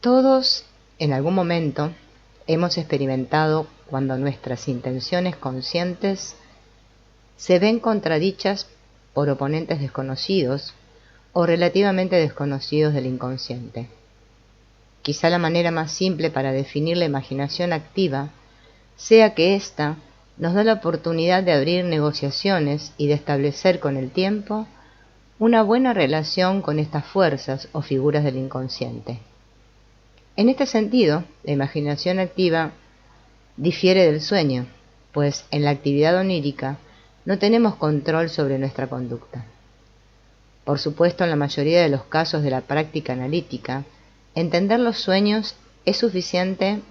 Todos, en algún momento, hemos experimentado cuando nuestras intenciones conscientes se ven contradichas por oponentes desconocidos o relativamente desconocidos del inconsciente. Quizá la manera más simple para definir la imaginación activa sea que ésta nos da la oportunidad de abrir negociaciones y de establecer con el tiempo una buena relación con estas fuerzas o figuras del inconsciente. En este sentido, la imaginación activa difiere del sueño, pues en la actividad onírica no tenemos control sobre nuestra conducta. Por supuesto, en la mayoría de los casos de la práctica analítica, entender los sueños es suficiente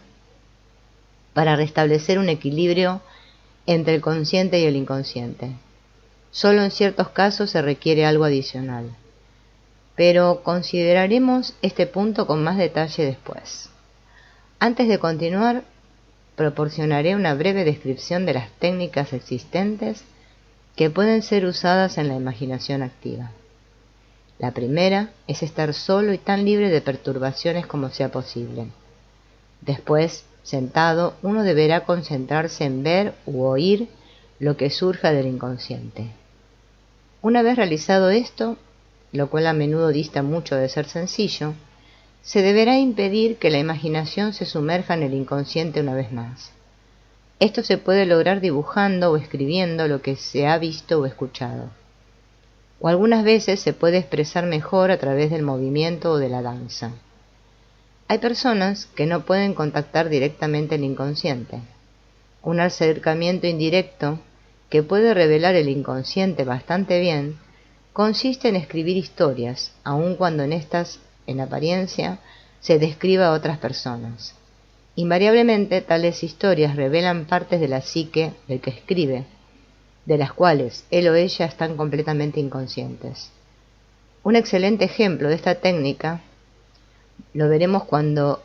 para restablecer un equilibrio entre el consciente y el inconsciente. Solo en ciertos casos se requiere algo adicional, pero consideraremos este punto con más detalle después. Antes de continuar, proporcionaré una breve descripción de las técnicas existentes que pueden ser usadas en la imaginación activa. La primera es estar solo y tan libre de perturbaciones como sea posible. Después, sentado, uno deberá concentrarse en ver u oír lo que surja del inconsciente. Una vez realizado esto, lo cual a menudo dista mucho de ser sencillo, se deberá impedir que la imaginación se sumerja en el inconsciente una vez más. Esto se puede lograr dibujando o escribiendo lo que se ha visto o escuchado. O algunas veces se puede expresar mejor a través del movimiento o de la danza. Hay personas que no pueden contactar directamente el inconsciente. Un acercamiento indirecto, que puede revelar el inconsciente bastante bien, consiste en escribir historias, aun cuando en estas, en apariencia, se describa a otras personas. Invariablemente, tales historias revelan partes de la psique del que escribe, de las cuales él o ella están completamente inconscientes. Un excelente ejemplo de esta técnica lo veremos cuando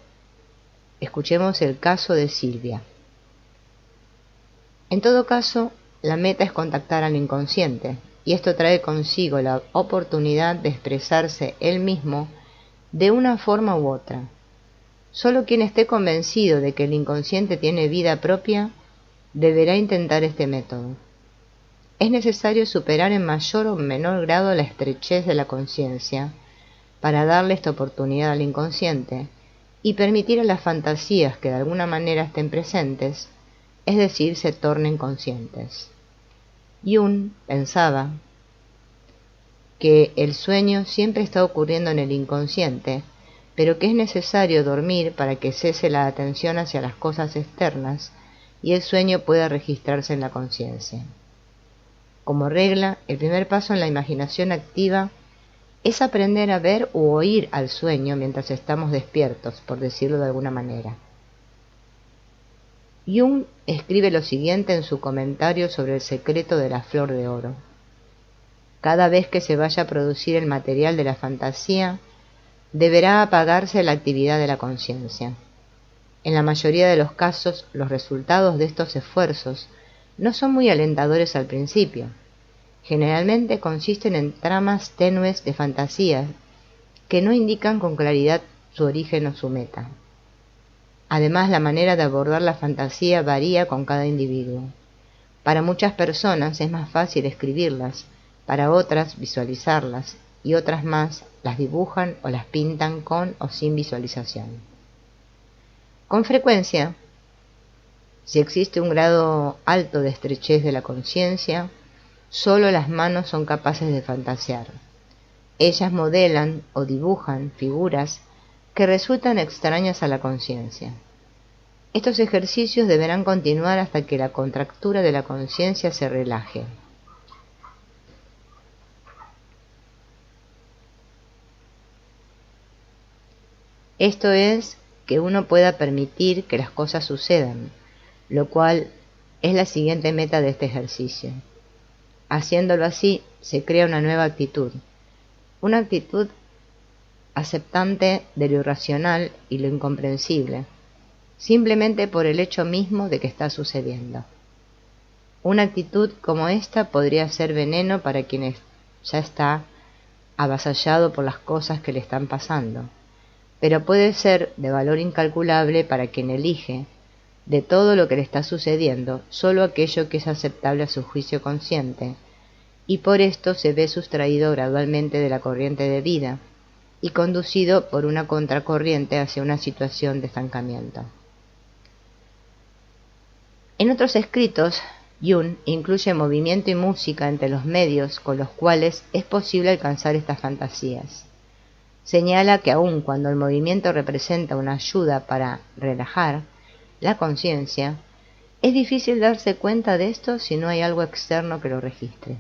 escuchemos el caso de Silvia. En todo caso, la meta es contactar al inconsciente, y esto trae consigo la oportunidad de expresarse él mismo de una forma u otra. Solo quien esté convencido de que el inconsciente tiene vida propia deberá intentar este método. Es necesario superar en mayor o menor grado la estrechez de la conciencia para darle esta oportunidad al inconsciente y permitir a las fantasías que de alguna manera estén presentes, es decir, se tornen conscientes. Jung pensaba que el sueño siempre está ocurriendo en el inconsciente, pero que es necesario dormir para que cese la atención hacia las cosas externas y el sueño pueda registrarse en la conciencia. Como regla, el primer paso en la imaginación activa es aprender a ver u oír al sueño mientras estamos despiertos, por decirlo de alguna manera. Jung escribe lo siguiente en su comentario sobre el secreto de la flor de oro. Cada vez que se vaya a producir el material de la fantasía, deberá apagarse la actividad de la conciencia. En la mayoría de los casos, los resultados de estos esfuerzos no son muy alentadores al principio. Generalmente consisten en tramas tenues de fantasías que no indican con claridad su origen o su meta. Además, la manera de abordar la fantasía varía con cada individuo. Para muchas personas es más fácil escribirlas, para otras visualizarlas, y otras más las dibujan o las pintan con o sin visualización. Con frecuencia, si existe un grado alto de estrechez de la conciencia, solo las manos son capaces de fantasear. Ellas modelan o dibujan figuras que resultan extrañas a la conciencia. Estos ejercicios deberán continuar hasta que la contractura de la conciencia se relaje. Esto es, que uno pueda permitir que las cosas sucedan, lo cual es la siguiente meta de este ejercicio. Haciéndolo así, se crea una nueva actitud, una actitud aceptante de lo irracional y lo incomprensible, simplemente por el hecho mismo de que está sucediendo. Una actitud como esta podría ser veneno para quien ya está avasallado por las cosas que le están pasando, pero puede ser de valor incalculable para quien elige, de todo lo que le está sucediendo, solo aquello que es aceptable a su juicio consciente, y por esto se ve sustraído gradualmente de la corriente de vida y conducido por una contracorriente hacia una situación de estancamiento. En otros escritos, Jung incluye movimiento y música entre los medios con los cuales es posible alcanzar estas fantasías. Señala que aun cuando el movimiento representa una ayuda para relajar la conciencia, es difícil darse cuenta de esto si no hay algo externo que lo registre.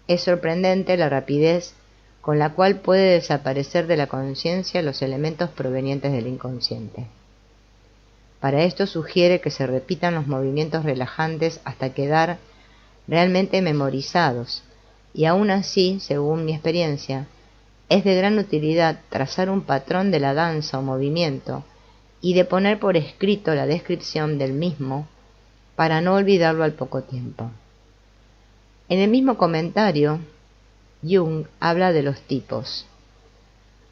Es sorprendente la rapidez con la cual puede desaparecer de la conciencia los elementos provenientes del inconsciente. Para esto sugiere que se repitan los movimientos relajantes hasta quedar realmente memorizados, y aún así, según mi experiencia, es de gran utilidad trazar un patrón de la danza o movimiento y de poner por escrito la descripción del mismo para no olvidarlo al poco tiempo. En el mismo comentario, Jung habla de los tipos.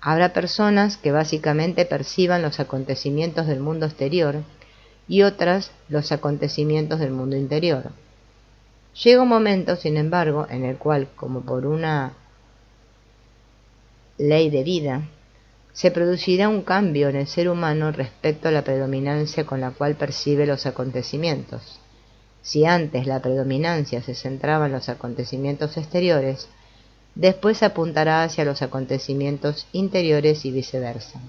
Habrá personas que básicamente perciban los acontecimientos del mundo exterior y otras los acontecimientos del mundo interior. Llega un momento, sin embargo, en el cual, como por una ley de vida, se producirá un cambio en el ser humano respecto a la predominancia con la cual percibe los acontecimientos. Si antes la predominancia se centraba en los acontecimientos exteriores, después apuntará hacia los acontecimientos interiores y viceversa.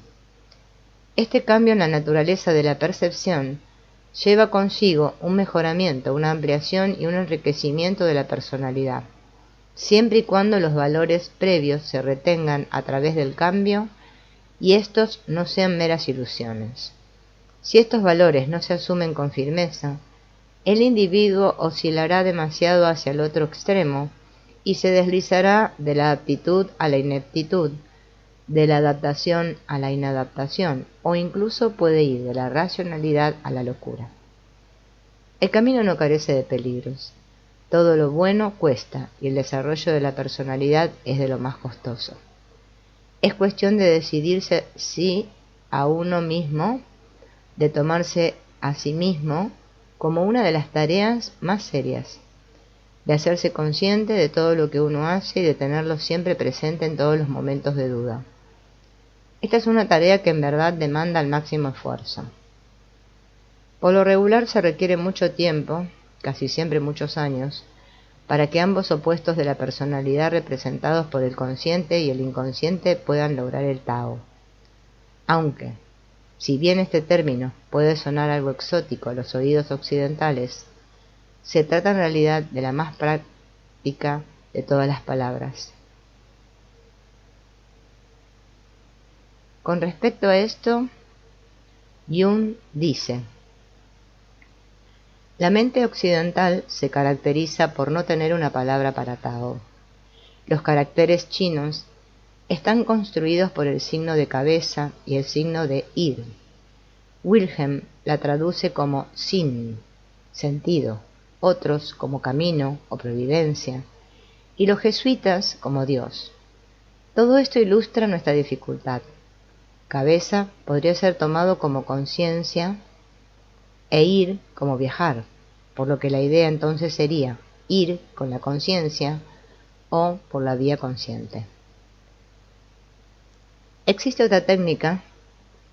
Este cambio en la naturaleza de la percepción lleva consigo un mejoramiento, una ampliación y un enriquecimiento de la personalidad, siempre y cuando los valores previos se retengan a través del cambio y estos no sean meras ilusiones. Si estos valores no se asumen con firmeza, el individuo oscilará demasiado hacia el otro extremo y se deslizará de la aptitud a la ineptitud, de la adaptación a la inadaptación, o incluso puede ir de la racionalidad a la locura. El camino no carece de peligros. Todo lo bueno cuesta y el desarrollo de la personalidad es de lo más costoso. Es cuestión de decidirse sí a uno mismo, de tomarse a sí mismo como una de las tareas más serias, de hacerse consciente de todo lo que uno hace y de tenerlo siempre presente en todos los momentos de duda. Esta es una tarea que en verdad demanda el máximo esfuerzo. Por lo regular se requiere mucho tiempo, casi siempre muchos años, para que ambos opuestos de la personalidad representados por el consciente y el inconsciente puedan lograr el Tao. Aunque, si bien este término puede sonar algo exótico a los oídos occidentales, se trata en realidad de la más práctica de todas las palabras. Con respecto a esto, Jung dice: la mente occidental se caracteriza por no tener una palabra para Tao. Los caracteres chinos están construidos por el signo de cabeza y el signo de ir. Wilhelm la traduce como sin, sentido, otros como camino o providencia, y los jesuitas como Dios. Todo esto ilustra nuestra dificultad. Cabeza podría ser tomado como conciencia e ir como viajar, por lo que la idea entonces sería ir con la conciencia o por la vía consciente. Existe otra técnica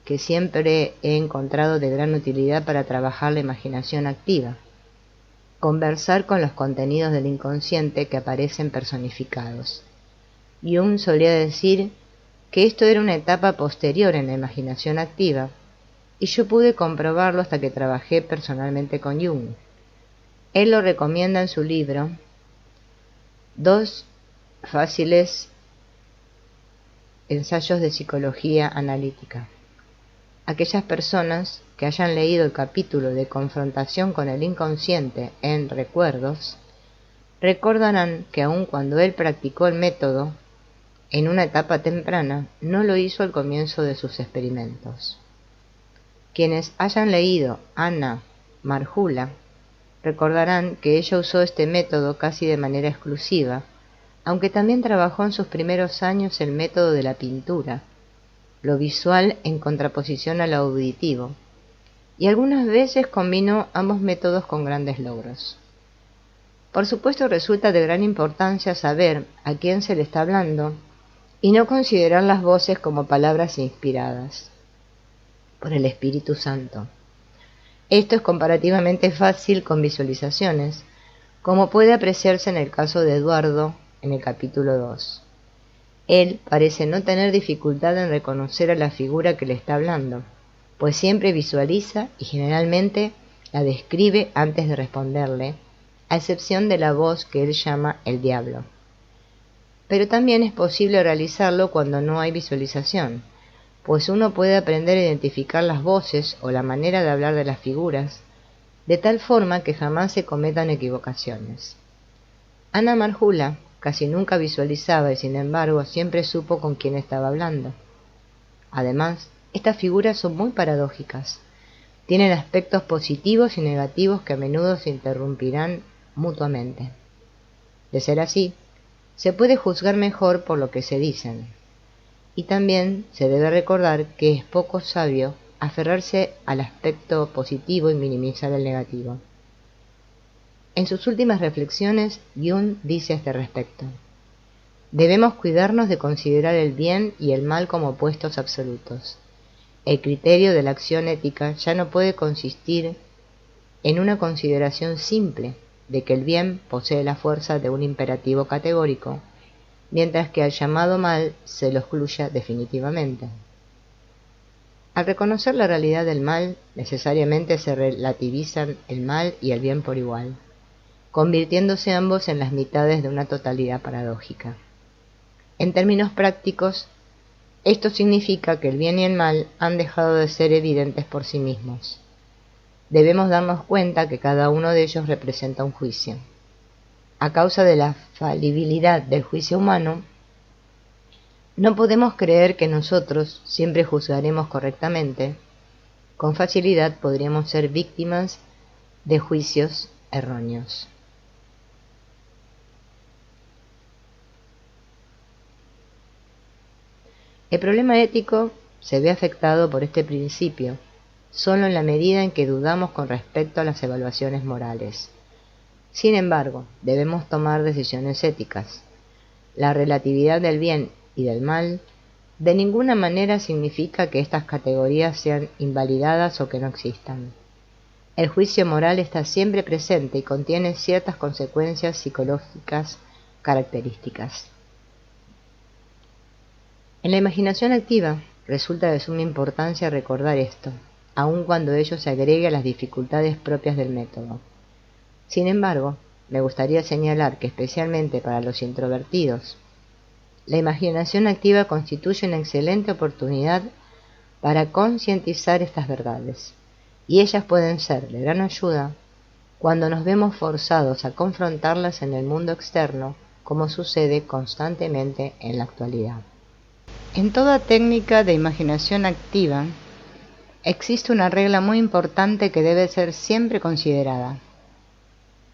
que siempre he encontrado de gran utilidad para trabajar la imaginación activa: conversar con los contenidos del inconsciente que aparecen personificados. Jung solía decir que esto era una etapa posterior en la imaginación activa, y yo pude comprobarlo hasta que trabajé personalmente con Jung. Él lo recomienda en su libro Dos fáciles ensayos de psicología analítica. Aquellas personas que hayan leído el capítulo de confrontación con el inconsciente en Recuerdos, recordarán que aun cuando él practicó el método, en una etapa temprana, no lo hizo al comienzo de sus experimentos. Quienes hayan leído Anna Marjula recordarán que ella usó este método casi de manera exclusiva, aunque también trabajó en sus primeros años el método de la pintura, lo visual en contraposición a lo auditivo, y algunas veces combino ambos métodos con grandes logros. Por supuesto, resulta de gran importancia saber a quién se le está hablando y no considerar las voces como palabras inspiradas por el Espíritu Santo. Esto es comparativamente fácil con visualizaciones, como puede apreciarse en el caso de Eduardo en el capítulo 2. Él parece no tener dificultad en reconocer a la figura que le está hablando, pues siempre visualiza y generalmente la describe antes de responderle, a excepción de la voz que él llama el diablo. Pero también es posible realizarlo cuando no hay visualización, pues uno puede aprender a identificar las voces o la manera de hablar de las figuras, de tal forma que jamás se cometan equivocaciones. Ana Marjula casi nunca visualizaba y sin embargo siempre supo con quién estaba hablando. Además, estas figuras son muy paradójicas. Tienen aspectos positivos y negativos que a menudo se interrumpirán mutuamente. De ser así, se puede juzgar mejor por lo que se dicen. Y también se debe recordar que es poco sabio aferrarse al aspecto positivo y minimizar el negativo. En sus últimas reflexiones, Jung dice a este respecto: debemos cuidarnos de considerar el bien y el mal como opuestos absolutos. El criterio de la acción ética ya no puede consistir en una consideración simple de que el bien posee la fuerza de un imperativo categórico, mientras que al llamado mal se lo excluya definitivamente. Al reconocer la realidad del mal, necesariamente se relativizan el mal y el bien por igual, convirtiéndose ambos en las mitades de una totalidad paradójica. En términos prácticos, esto significa que el bien y el mal han dejado de ser evidentes por sí mismos. Debemos darnos cuenta que cada uno de ellos representa un juicio. A causa de la falibilidad del juicio humano, no podemos creer que nosotros siempre juzgaremos correctamente. Con facilidad podríamos ser víctimas de juicios erróneos. El problema ético se ve afectado por este principio solo en la medida en que dudamos con respecto a las evaluaciones morales. Sin embargo, debemos tomar decisiones éticas. La relatividad del bien y del mal de ninguna manera significa que estas categorías sean invalidadas o que no existan. El juicio moral está siempre presente y contiene ciertas consecuencias psicológicas características. En la imaginación activa resulta de suma importancia recordar esto, aun cuando ello se agregue a las dificultades propias del método. Sin embargo, me gustaría señalar que especialmente para los introvertidos, la imaginación activa constituye una excelente oportunidad para concientizar estas verdades, y ellas pueden ser de gran ayuda cuando nos vemos forzados a confrontarlas en el mundo externo, como sucede constantemente en la actualidad. En toda técnica de imaginación activa, existe una regla muy importante que debe ser siempre considerada.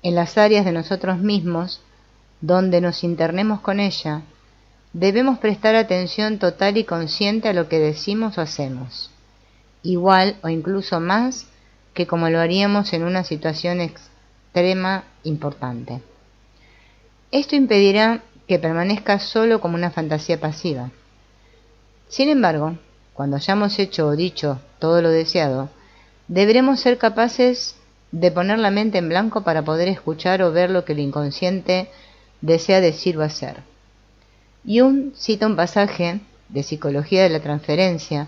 En las áreas de nosotros mismos, donde nos internemos con ella, debemos prestar atención total y consciente a lo que decimos o hacemos, igual o incluso más que como lo haríamos en una situación extrema importante. Esto impedirá que permanezca solo como una fantasía pasiva. Sin embargo, cuando hayamos hecho o dicho todo lo deseado, deberemos ser capaces de poner la mente en blanco para poder escuchar o ver lo que el inconsciente desea decir o hacer. Jung cita un pasaje de Psicología de la Transferencia,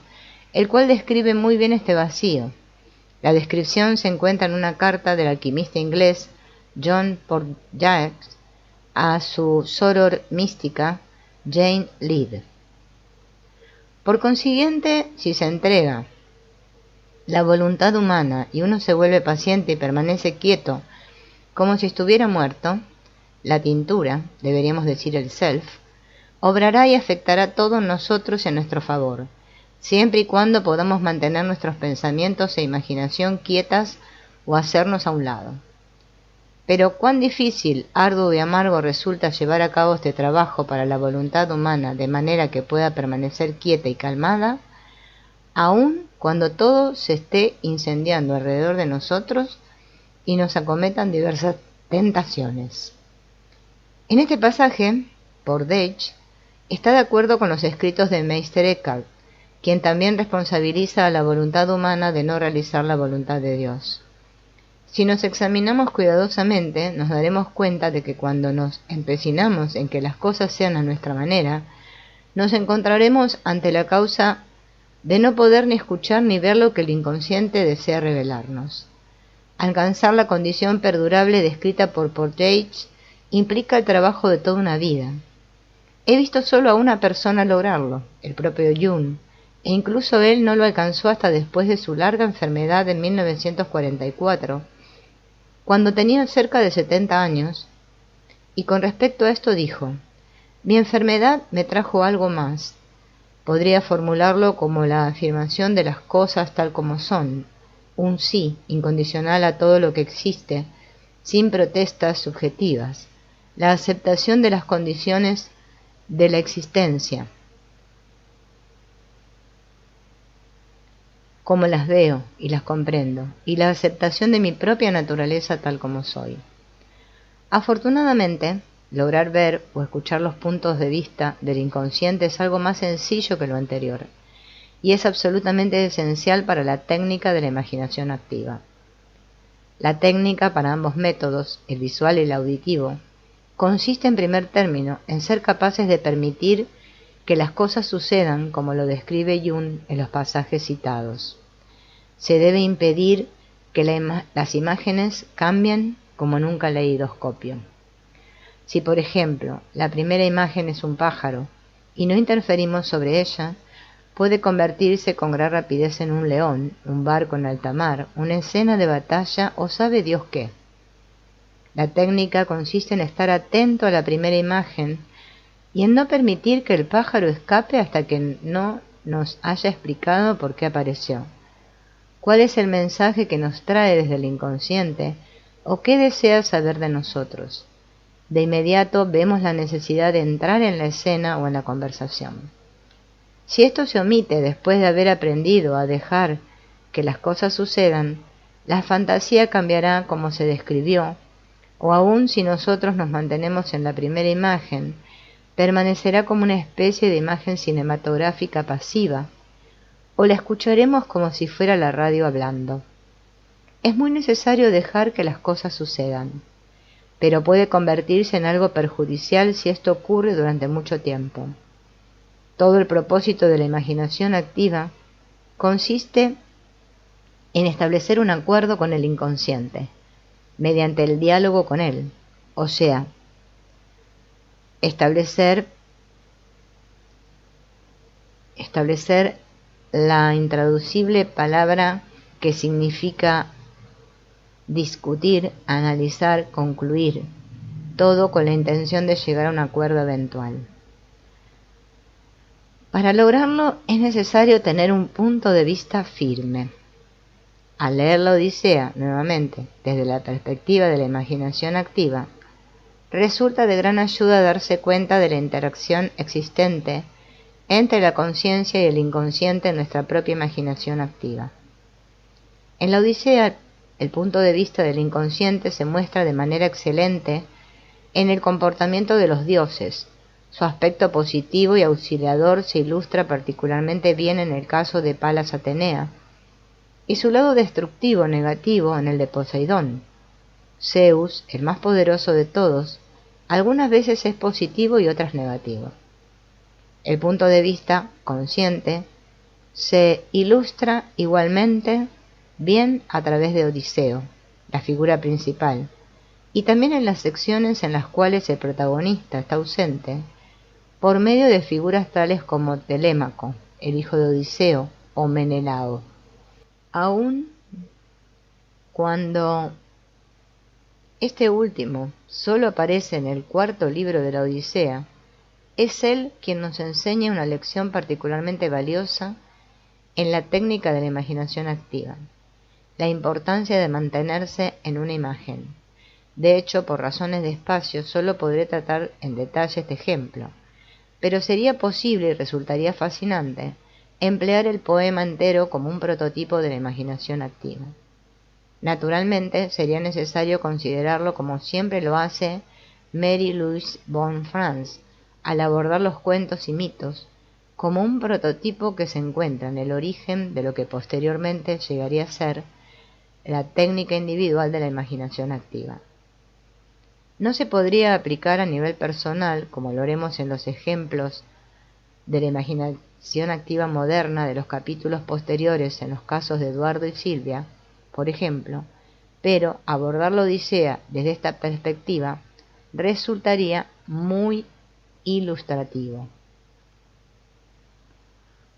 el cual describe muy bien este vacío. La descripción se encuentra en una carta del alquimista inglés John Porges a su soror mística Jane Lead. Por consiguiente, si se entrega la voluntad humana y uno se vuelve paciente y permanece quieto como si estuviera muerto, la tintura, deberíamos decir el self, obrará y afectará a todos nosotros en nuestro favor, siempre y cuando podamos mantener nuestros pensamientos e imaginación quietas o hacernos a un lado. Pero cuán difícil, arduo y amargo resulta llevar a cabo este trabajo para la voluntad humana de manera que pueda permanecer quieta y calmada, aun cuando todo se esté incendiando alrededor de nosotros y nos acometan diversas tentaciones. En este pasaje, Bordage está de acuerdo con los escritos de Meister Eckhart, quien también responsabiliza a la voluntad humana de no realizar la voluntad de Dios. Si nos examinamos cuidadosamente, nos daremos cuenta de que cuando nos empecinamos en que las cosas sean a nuestra manera, nos encontraremos ante la causa de no poder ni escuchar ni ver lo que el inconsciente desea revelarnos. Alcanzar la condición perdurable descrita por Bordage implica el trabajo de toda una vida. He visto solo a una persona lograrlo, el propio Jung, e incluso él no lo alcanzó hasta después de su larga enfermedad en 1944, cuando tenía cerca de 70 años, y con respecto a esto dijo: «Mi enfermedad me trajo algo más. Podría formularlo como la afirmación de las cosas tal como son, un sí incondicional a todo lo que existe, sin protestas subjetivas, la aceptación de las condiciones de la existencia, como las veo y las comprendo, y la aceptación de mi propia naturaleza tal como soy». Afortunadamente, lograr ver o escuchar los puntos de vista del inconsciente es algo más sencillo que lo anterior, y es absolutamente esencial para la técnica de la imaginación activa. La técnica para ambos métodos, el visual y el auditivo, consiste en primer término en ser capaces de permitir que las cosas sucedan como lo describe Jung en los pasajes citados. Se debe impedir que las imágenes cambien como en un caleidoscopio. Si, por ejemplo, la primera imagen es un pájaro y no interferimos sobre ella, puede convertirse con gran rapidez en un león, un barco en alta mar, una escena de batalla o sabe Dios qué. La técnica consiste en estar atento a la primera imagen y en no permitir que el pájaro escape hasta que no nos haya explicado por qué apareció, cuál es el mensaje que nos trae desde el inconsciente o qué desea saber de nosotros. De inmediato vemos la necesidad de entrar en la escena o en la conversación. Si esto se omite después de haber aprendido a dejar que las cosas sucedan, la fantasía cambiará como se describió, o aun si nosotros nos mantenemos en la primera imagen, permanecerá como una especie de imagen cinematográfica pasiva, o la escucharemos como si fuera la radio hablando. Es muy necesario dejar que las cosas sucedan, pero puede convertirse en algo perjudicial si esto ocurre durante mucho tiempo. Todo el propósito de la imaginación activa consiste en establecer un acuerdo con el inconsciente, mediante el diálogo con él, o sea, establecer la intraducible palabra que significa discutir, analizar, concluir, todo con la intención de llegar a un acuerdo eventual. Para lograrlo es necesario tener un punto de vista firme. Al leer la Odisea, nuevamente, desde la perspectiva de la imaginación activa, resulta de gran ayuda darse cuenta de la interacción existente entre la conciencia y el inconsciente en nuestra propia imaginación activa. En la Odisea, el punto de vista del inconsciente se muestra de manera excelente en el comportamiento de los dioses. Su aspecto positivo y auxiliador se ilustra particularmente bien en el caso de Palas Atenea, y su lado destructivo negativo en el de Poseidón. Zeus, el más poderoso de todos, algunas veces es positivo y otras negativo. El punto de vista consciente se ilustra igualmente bien a través de Odiseo, la figura principal, y también en las secciones en las cuales el protagonista está ausente, por medio de figuras tales como Telémaco, el hijo de Odiseo, o Menelao. Aun cuando este último solo aparece en el cuarto libro de la Odisea, es él quien nos enseña una lección particularmente valiosa en la técnica de la imaginación activa, la importancia de mantenerse en una imagen. De hecho, por razones de espacio, solo podré tratar en detalle este ejemplo, pero sería posible y resultaría fascinante emplear el poema entero como un prototipo de la imaginación activa. Naturalmente, sería necesario considerarlo como siempre lo hace Mary Louise von Franz al abordar los cuentos y mitos, como un prototipo que se encuentra en el origen de lo que posteriormente llegaría a ser la técnica individual de la imaginación activa. No se podría aplicar a nivel personal, como lo haremos en los ejemplos de la imaginación activa moderna de los capítulos posteriores en los casos de Eduardo y Silvia, por ejemplo, pero abordar la Odisea desde esta perspectiva resultaría muy ilustrativo.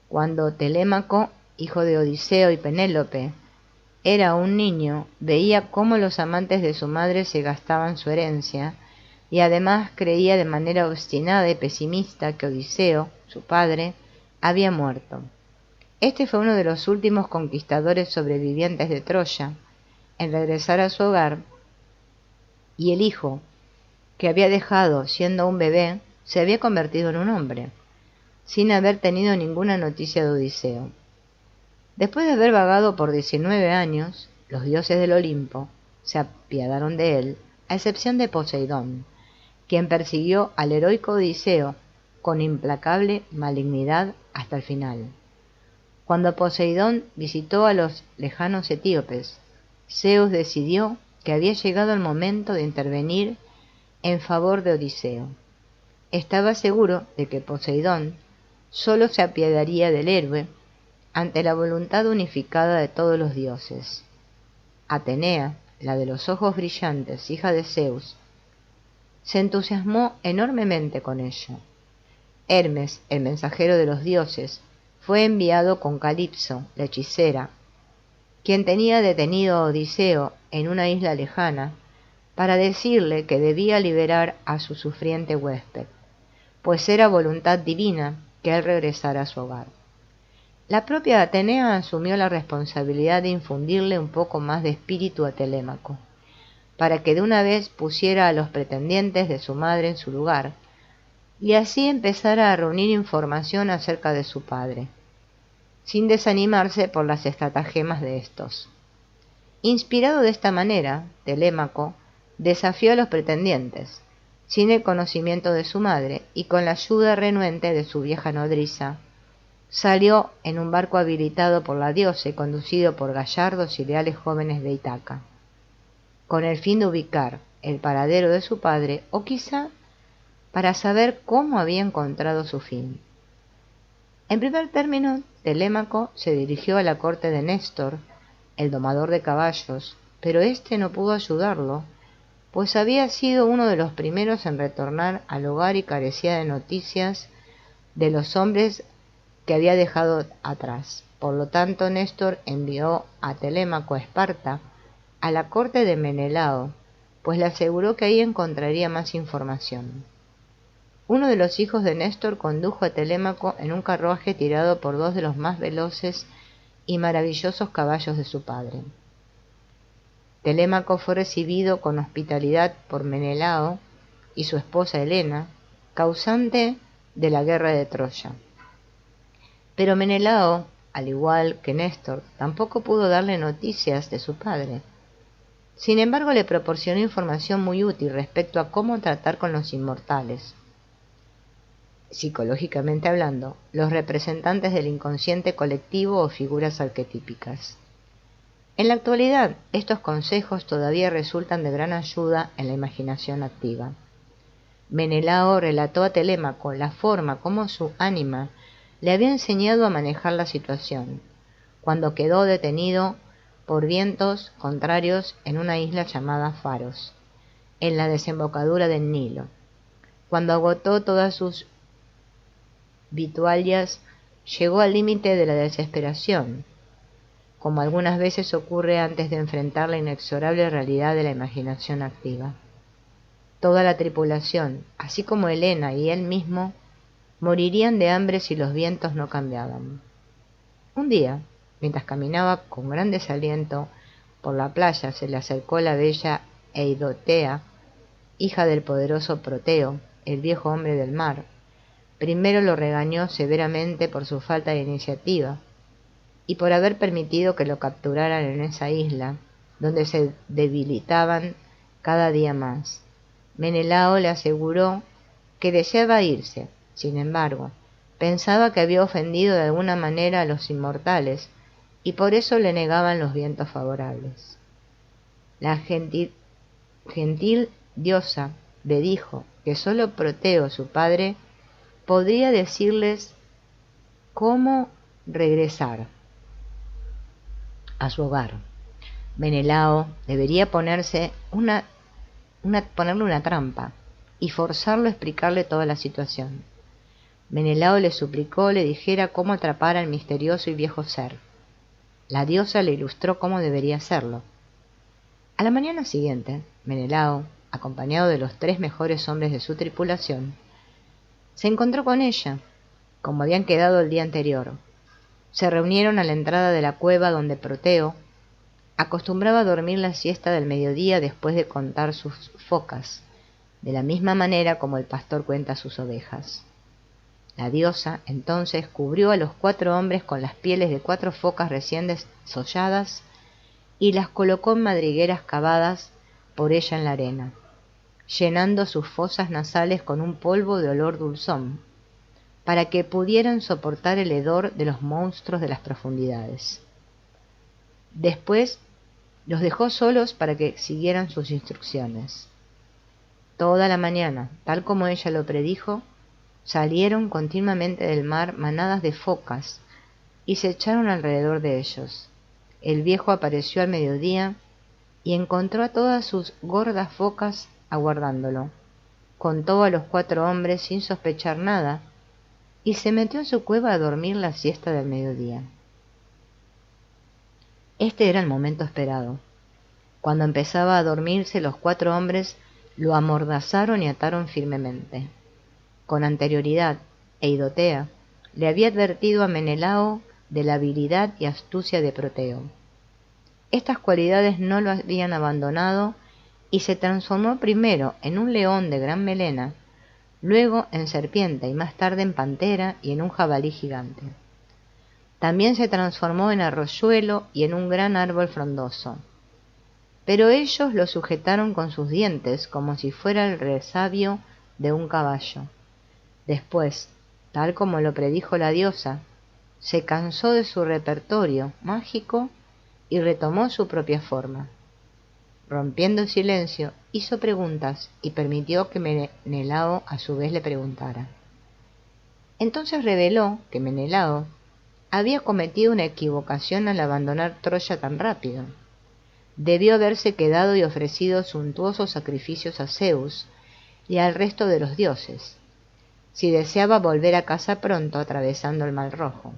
Cuando Telémaco, hijo de Odiseo y Penélope, era un niño, veía cómo los amantes de su madre se gastaban su herencia, y además creía de manera obstinada y pesimista que Odiseo, su padre, había muerto. Este fue uno de los últimos conquistadores sobrevivientes de Troya en regresar a su hogar, y el hijo, que había dejado siendo un bebé, se había convertido en un hombre, sin haber tenido ninguna noticia de Odiseo. Después de haber vagado por 19 años, los dioses del Olimpo se apiadaron de él, a excepción de Poseidón, quien persiguió al heroico Odiseo con implacable malignidad hasta el final. Cuando Poseidón visitó a los lejanos etíopes, Zeus decidió que había llegado el momento de intervenir en favor de Odiseo. Estaba seguro de que Poseidón solo se apiadaría del héroe ante la voluntad unificada de todos los dioses. Atenea, la de los ojos brillantes, hija de Zeus, se entusiasmó enormemente con ello. Hermes, el mensajero de los dioses, fue enviado con Calipso, la hechicera, quien tenía detenido a Odiseo en una isla lejana, para decirle que debía liberar a su sufriente huésped, pues era voluntad divina que él regresara a su hogar. La propia Atenea asumió la responsabilidad de infundirle un poco más de espíritu a Telémaco, para que de una vez pusiera a los pretendientes de su madre en su lugar, y así empezara a reunir información acerca de su padre, sin desanimarse por las estratagemas de estos. Inspirado de esta manera, Telémaco desafió a los pretendientes, sin el conocimiento de su madre y con la ayuda renuente de su vieja nodriza. Salió en un barco habilitado por la diosa y conducido por gallardos y leales jóvenes de Ítaca, con el fin de ubicar el paradero de su padre o quizá para saber cómo había encontrado su fin. En primer término, Telémaco se dirigió a la corte de Néstor, el domador de caballos, pero éste no pudo ayudarlo, pues había sido uno de los primeros en retornar al hogar y carecía de noticias de los hombres que había dejado atrás. Por lo tanto, Néstor envió a Telémaco a Esparta, a la corte de Menelao, pues le aseguró que ahí encontraría más información. Uno de los hijos de Néstor condujo a Telémaco en un carruaje tirado por dos de los más veloces y maravillosos caballos de su padre. Telémaco fue recibido con hospitalidad por Menelao y su esposa Helena, causante de la guerra de Troya. Pero Menelao, al igual que Néstor, tampoco pudo darle noticias de su padre. Sin embargo, le proporcionó información muy útil respecto a cómo tratar con los inmortales, psicológicamente hablando, los representantes del inconsciente colectivo o figuras arquetípicas. En la actualidad, estos consejos todavía resultan de gran ayuda en la imaginación activa. Menelao relató a Telémaco la forma como su ánima le había enseñado a manejar la situación, cuando quedó detenido por vientos contrarios en una isla llamada Faros, en la desembocadura del Nilo. Cuando agotó todas sus vituallas, llegó al límite de la desesperación, como algunas veces ocurre antes de enfrentar la inexorable realidad de la imaginación activa. Toda la tripulación, así como Helena y él mismo, morirían de hambre si los vientos no cambiaban. Un día, mientras caminaba con gran desaliento por la playa, se le acercó la bella Eidotea, hija del poderoso Proteo, el viejo hombre del mar, Primero lo regañó severamente por su falta de iniciativa y por haber permitido que lo capturaran en esa isla, donde se debilitaban cada día más. Menelao le aseguró que deseaba irse. Sin embargo, pensaba que había ofendido de alguna manera a los inmortales y por eso le negaban los vientos favorables. La gentil diosa le dijo que sólo Proteo, su padre, podría decirles cómo regresar a su hogar. Menelao debería ponerle una trampa y forzarlo a explicarle toda la situación. Menelao le suplicó le dijera cómo atrapar al misterioso y viejo ser. La diosa le ilustró cómo debería hacerlo. A la mañana siguiente, Menelao, acompañado de los 3 mejores hombres de su tripulación, se encontró con ella, como habían quedado el día anterior. Se reunieron a la entrada de la cueva donde Proteo acostumbraba a dormir la siesta del mediodía después de contar sus focas, de la misma manera como el pastor cuenta sus ovejas. La diosa entonces cubrió a los 4 hombres con las pieles de 4 focas recién desolladas y las colocó en madrigueras cavadas por ella en la arena, llenando sus fosas nasales con un polvo de olor dulzón, para que pudieran soportar el hedor de los monstruos de las profundidades. Después los dejó solos para que siguieran sus instrucciones. Toda la mañana, tal como ella lo predijo, salieron continuamente del mar manadas de focas y se echaron alrededor de ellos. El viejo apareció al mediodía y encontró a todas sus gordas focas aguardándolo. Contó a los 4 hombres sin sospechar nada y se metió en su cueva a dormir la siesta del mediodía. Este era el momento esperado. Cuando empezaba a dormirse, los 4 hombres lo amordazaron y ataron firmemente. Con anterioridad, Eidotea le había advertido a Menelao de la habilidad y astucia de Proteo. Estas cualidades no lo habían abandonado y se transformó primero en un león de gran melena, luego en serpiente y más tarde en pantera y en un jabalí gigante. También se transformó en arroyuelo y en un gran árbol frondoso. Pero ellos lo sujetaron con sus dientes como si fuera el resabio de un caballo. Después, tal como lo predijo la diosa, se cansó de su repertorio mágico y retomó su propia forma. Rompiendo el silencio, hizo preguntas y permitió que Menelao a su vez le preguntara. Entonces reveló que Menelao había cometido una equivocación al abandonar Troya tan rápido. Debió haberse quedado y ofrecido suntuosos sacrificios a Zeus y al resto de los dioses, si deseaba volver a casa pronto atravesando el Mar Rojo.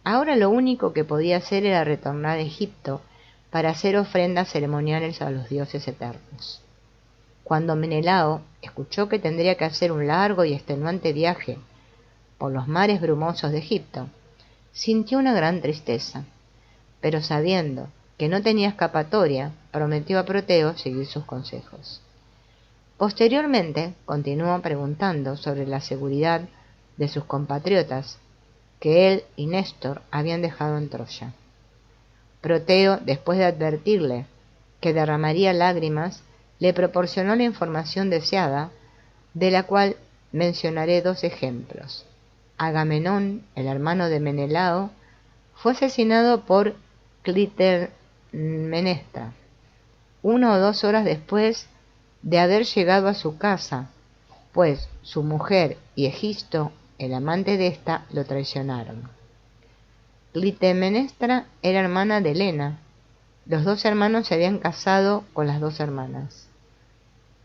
Ahora lo único que podía hacer era retornar a Egipto para hacer ofrendas ceremoniales a los dioses eternos. Cuando Menelao escuchó que tendría que hacer un largo y extenuante viaje por los mares brumosos de Egipto, sintió una gran tristeza, pero sabiendo que no tenía escapatoria, prometió a Proteo seguir sus consejos. Posteriormente, continuó preguntando sobre la seguridad de sus compatriotas que él y Néstor habían dejado en Troya. Proteo, después de advertirle que derramaría lágrimas, le proporcionó la información deseada, de la cual mencionaré 2 ejemplos. Agamenón, el hermano de Menelao, fue asesinado por Clitemnestra 1 o 2 horas después de haber llegado a su casa, pues su mujer y Egisto, el amante de ésta, lo traicionaron. Clitemnestra era hermana de Helena. Los 2 hermanos se habían casado con las 2 hermanas.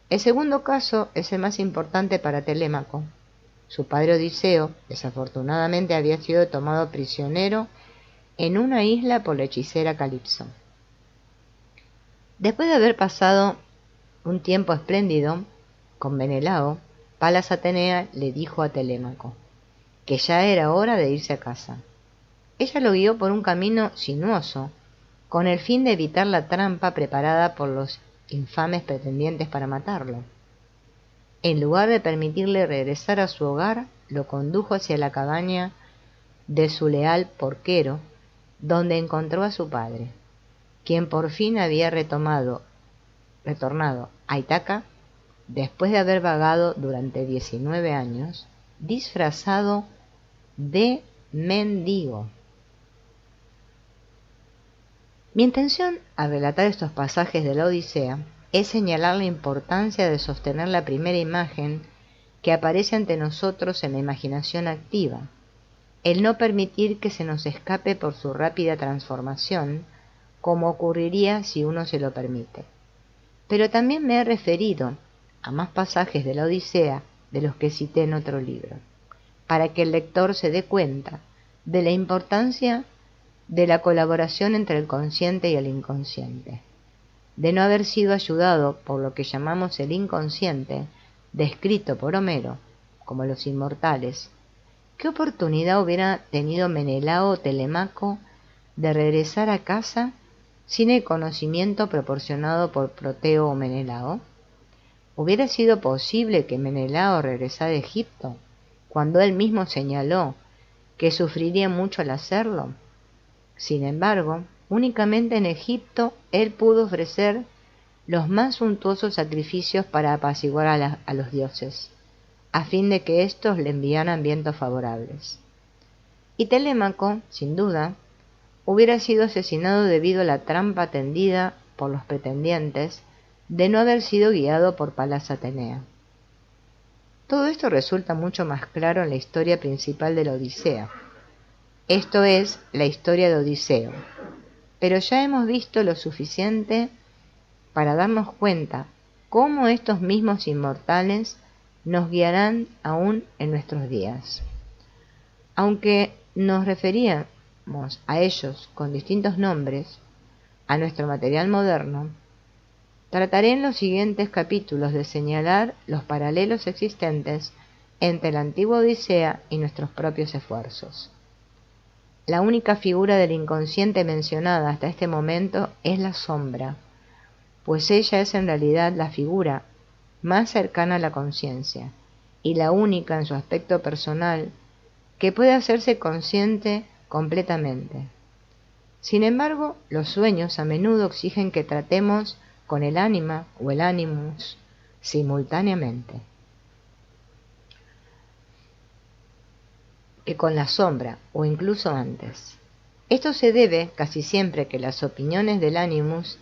El segundo caso es el más importante para Telémaco. Su padre Odiseo, desafortunadamente, había sido tomado prisionero en una isla por la hechicera Calipso. Después de haber pasado un tiempo espléndido con Menelao, Palas Atenea le dijo a Telémaco que ya era hora de irse a casa. Ella lo guió por un camino sinuoso, con el fin de evitar la trampa preparada por los infames pretendientes para matarlo. En lugar de permitirle regresar a su hogar, lo condujo hacia la cabaña de su leal porquero, donde encontró a su padre, quien por fin había retornado a Ítaca después de haber vagado durante 19 años, disfrazado de mendigo. Mi intención al relatar estos pasajes de la Odisea es señalar la importancia de sostener la primera imagen que aparece ante nosotros en la imaginación activa, el no permitir que se nos escape por su rápida transformación, como ocurriría si uno se lo permite. Pero también me he referido a más pasajes de la Odisea de los que cité en otro libro, para que el lector se dé cuenta de la importancia de la colaboración entre el consciente y el inconsciente, de no haber sido ayudado por lo que llamamos el inconsciente, descrito por Homero como los inmortales. ¿Qué oportunidad hubiera tenido Menelao o Telemaco de regresar a casa sin el conocimiento proporcionado por Proteo o Menelao? ¿Hubiera sido posible que Menelao regresara a Egipto cuando él mismo señaló que sufriría mucho al hacerlo? Sin embargo, únicamente en Egipto él pudo ofrecer los más suntuosos sacrificios para apaciguar a los dioses, a fin de que éstos le enviaran vientos favorables. Y Telémaco, sin duda, hubiera sido asesinado debido a la trampa tendida por los pretendientes de no haber sido guiado por Palas Atenea. Todo esto resulta mucho más claro en la historia principal de la Odisea, esto es, la historia de Odiseo, pero ya hemos visto lo suficiente para darnos cuenta cómo estos mismos inmortales nos guiarán aún en nuestros días. Aunque nos referíamos a ellos con distintos nombres, a nuestro material moderno, trataré en los siguientes capítulos de señalar los paralelos existentes entre la antigua Odisea y nuestros propios esfuerzos. La única figura del inconsciente mencionada hasta este momento es la sombra, pues ella es en realidad la figura más cercana a la conciencia y la única en su aspecto personal que puede hacerse consciente completamente. Sin embargo, los sueños a menudo exigen que tratemos con el ánima o el animus simultáneamente que con la sombra o incluso antes. Esto se debe casi siempre que las opiniones del animus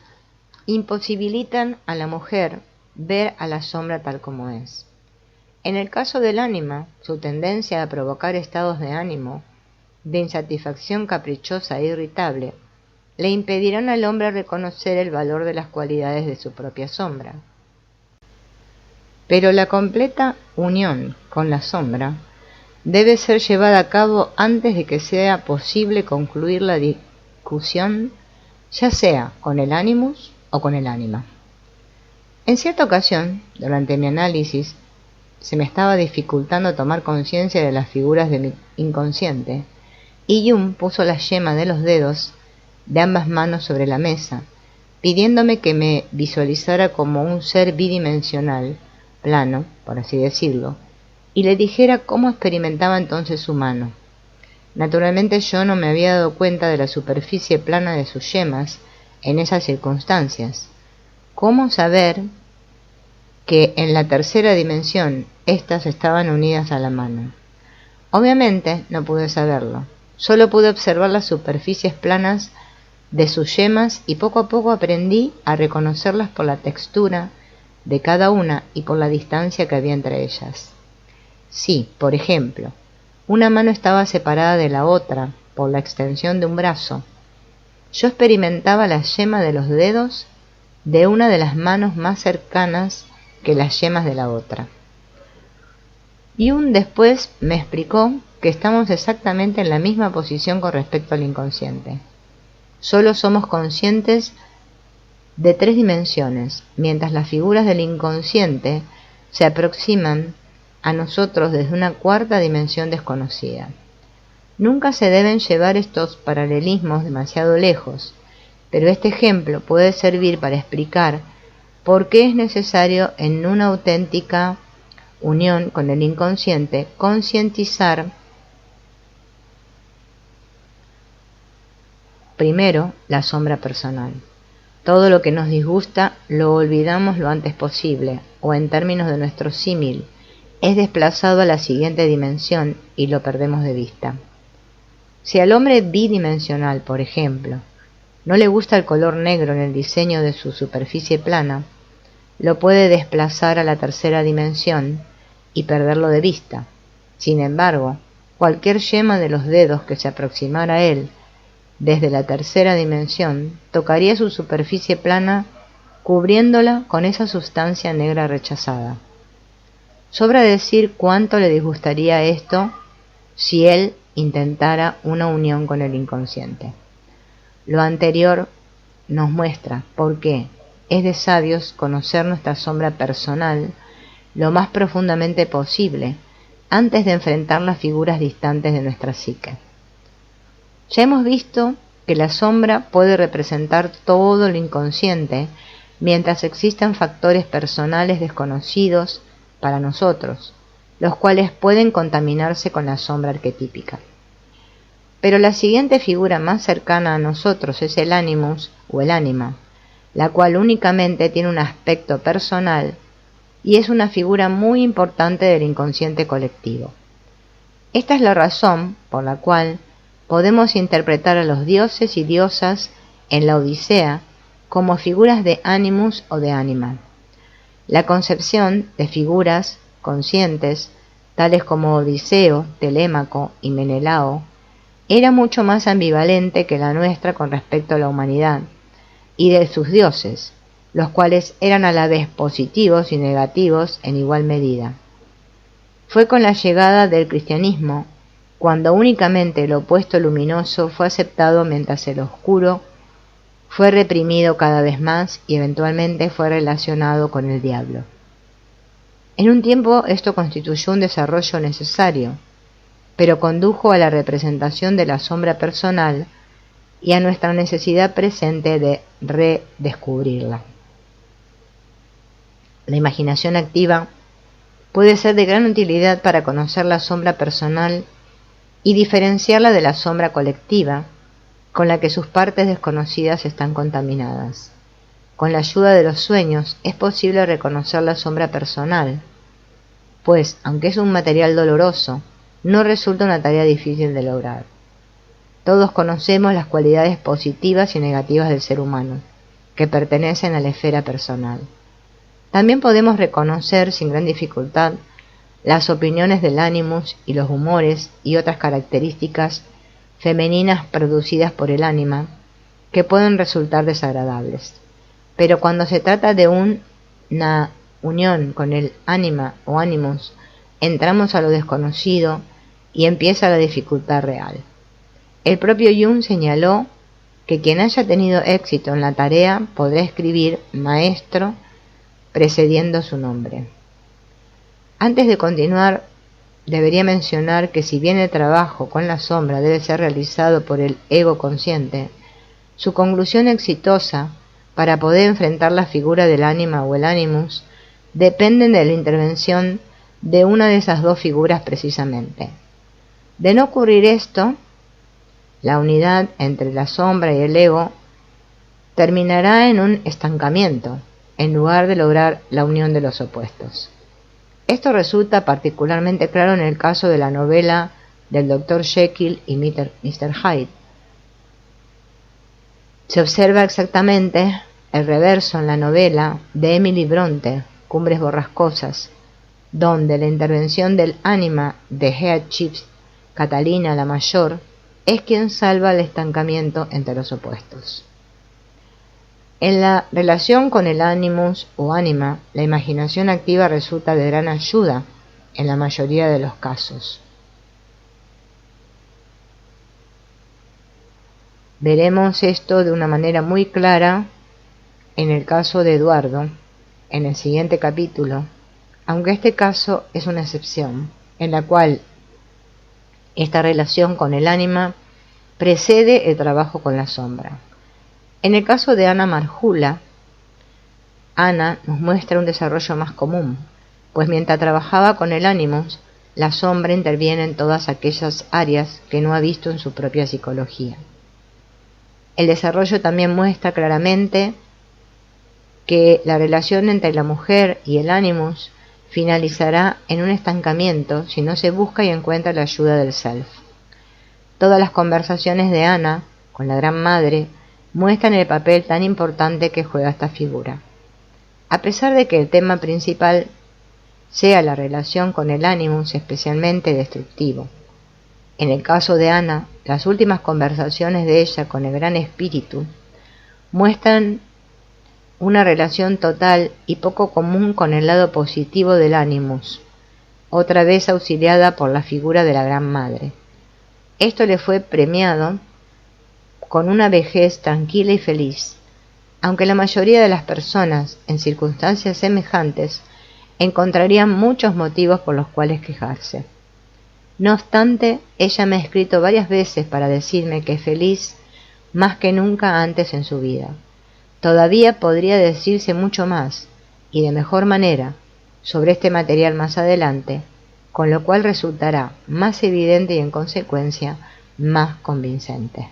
imposibilitan a la mujer ver a la sombra tal como es. En el caso del ánima, su tendencia a provocar estados de ánimo, de insatisfacción caprichosa e irritable, le impedirán al hombre reconocer el valor de las cualidades de su propia sombra. Pero la completa unión con la sombra debe ser llevada a cabo antes de que sea posible concluir la discusión, ya sea con el animus o con el ánima. En cierta ocasión, durante mi análisis, se me estaba dificultando tomar conciencia de las figuras de mi inconsciente, y Jung puso la yema de los dedos de ambas manos sobre la mesa, pidiéndome que me visualizara como un ser bidimensional, plano, por así decirlo, y le dijera cómo experimentaba entonces su mano. Naturalmente yo no me había dado cuenta de la superficie plana de sus yemas en esas circunstancias. ¿Cómo saber que en la tercera dimensión éstas estaban unidas a la mano? Obviamente no pude saberlo, solo pude observar las superficies planas de sus yemas y poco a poco aprendí a reconocerlas por la textura de cada una y por la distancia que había entre ellas. Si, por ejemplo, una mano estaba separada de la otra por la extensión de un brazo, yo experimentaba la yema de los dedos de una de las manos más cercanas que las yemas de la otra. Y después me explicó que estamos exactamente en la misma posición con respecto al inconsciente. Solo somos conscientes de 3 dimensiones, mientras las figuras del inconsciente se aproximan a nosotros desde una 4ª dimensión desconocida. Nunca se deben llevar estos paralelismos demasiado lejos, pero este ejemplo puede servir para explicar por qué es necesario en una auténtica unión con el inconsciente, concientizar primero la sombra personal. Todo lo que nos disgusta lo olvidamos lo antes posible, o en términos de nuestro símil, es desplazado a la siguiente dimensión y lo perdemos de vista. Si al hombre bidimensional, por ejemplo, no le gusta el color negro en el diseño de su superficie plana, lo puede desplazar a la tercera dimensión y perderlo de vista. Sin embargo, cualquier yema de los dedos que se aproximara a él desde la tercera dimensión tocaría su superficie plana, cubriéndola con esa sustancia negra rechazada. Sobra decir cuánto le disgustaría esto si él intentara una unión con el inconsciente. Lo anterior nos muestra por qué es de sabios conocer nuestra sombra personal lo más profundamente posible antes de enfrentar las figuras distantes de nuestra psique. Ya hemos visto que la sombra puede representar todo lo inconsciente mientras existan factores personales desconocidos para nosotros, los cuales pueden contaminarse con la sombra arquetípica. Pero la siguiente figura más cercana a nosotros es el animus o el ánima, la cual únicamente tiene un aspecto personal y es una figura muy importante del inconsciente colectivo. Esta es la razón por la cual podemos interpretar a los dioses y diosas en la Odisea como figuras de animus o de ánima. La concepción de figuras conscientes, tales como Odiseo, Telémaco y Menelao, era mucho más ambivalente que la nuestra con respecto a la humanidad y de sus dioses, los cuales eran a la vez positivos y negativos en igual medida. Fue con la llegada del cristianismo cuando únicamente el opuesto luminoso fue aceptado mientras el oscuro fue reprimido cada vez más y eventualmente fue relacionado con el diablo. En un tiempo esto constituyó un desarrollo necesario, pero condujo a la representación de la sombra personal y a nuestra necesidad presente de redescubrirla. La imaginación activa puede ser de gran utilidad para conocer la sombra personal y diferenciarla de la sombra colectiva, con la que sus partes desconocidas están contaminadas. Con la ayuda de los sueños es posible reconocer la sombra personal, pues, aunque es un material doloroso, no resulta una tarea difícil de lograr. Todos conocemos las cualidades positivas y negativas del ser humano, que pertenecen a la esfera personal. También podemos reconocer sin gran dificultad las opiniones del animus y los humores y otras características femeninas producidas por el ánima que pueden resultar desagradables. Pero cuando se trata de una unión con el ánima o animus, entramos a lo desconocido y empieza la dificultad real. El propio Jung señaló que quien haya tenido éxito en la tarea podrá escribir maestro precediendo su nombre. Antes de continuar, debería mencionar que si bien el trabajo con la sombra debe ser realizado por el ego consciente, su conclusión exitosa para poder enfrentar la figura del ánima o el animus depende de la intervención de una de esas dos figuras precisamente. De no ocurrir esto, la unidad entre la sombra y el ego terminará en un estancamiento, en lugar de lograr la unión de los opuestos. Esto resulta particularmente claro en el caso de la novela del Dr. Jekyll y Mr. Hyde. Se observa exactamente el reverso en la novela de Emily Bronte, Cumbres borrascosas, donde la intervención del ánima de Heathcliff, Catalina la Mayor, es quien salva el estancamiento entre los opuestos. En la relación con el animus o ánima, la imaginación activa resulta de gran ayuda en la mayoría de los casos. Veremos esto de una manera muy clara en el caso de Eduardo, en el siguiente capítulo, aunque este caso es una excepción, en la cual esta relación con el ánima precede el trabajo con la sombra. En el caso de Ana Marjula, Ana nos muestra un desarrollo más común, pues mientras trabajaba con el Animus, la sombra interviene en todas aquellas áreas que no ha visto en su propia psicología. El desarrollo también muestra claramente que la relación entre la mujer y el Animus finalizará en un estancamiento si no se busca y encuentra la ayuda del Self. Todas las conversaciones de Ana con la Gran Madre muestran el papel tan importante que juega esta figura. A pesar de que el tema principal sea la relación con el Animus especialmente destructivo, en el caso de Ana, las últimas conversaciones de ella con el Gran Espíritu muestran una relación total y poco común con el lado positivo del Animus, otra vez auxiliada por la figura de la Gran Madre. Esto le fue premiado con una vejez tranquila y feliz, aunque la mayoría de las personas, en circunstancias semejantes, encontrarían muchos motivos por los cuales quejarse. No obstante, ella me ha escrito varias veces para decirme que es feliz más que nunca antes en su vida. Todavía podría decirse mucho más, y de mejor manera, sobre este material más adelante, con lo cual resultará más evidente y en consecuencia más convincente.